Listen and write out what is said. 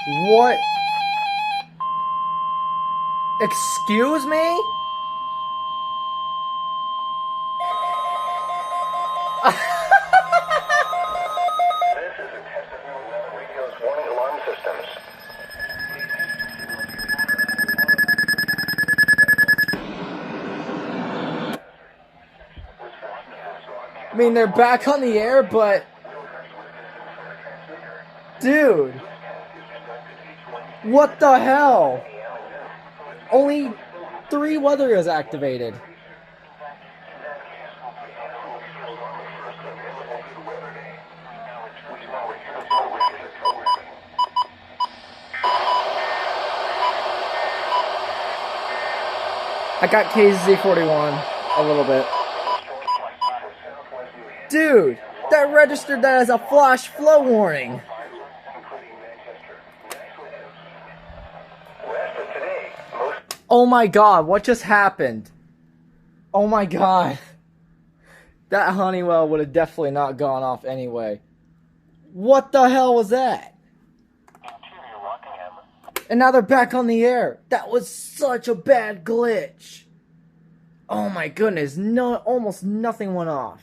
What? Excuse me? This is a test of new radio's warning alarm systems. I mean, they're back on the air, but... Dude. What the hell? Only 3 weather is activated. I got KZ41 a little bit. Dude, that registered that as a flash flow warning. Oh my god, what just happened? Oh my god. That Honeywell would have definitely not gone off anyway. What the hell was that? And now they're back on the air. That was such a bad glitch. Oh my goodness, almost nothing went off.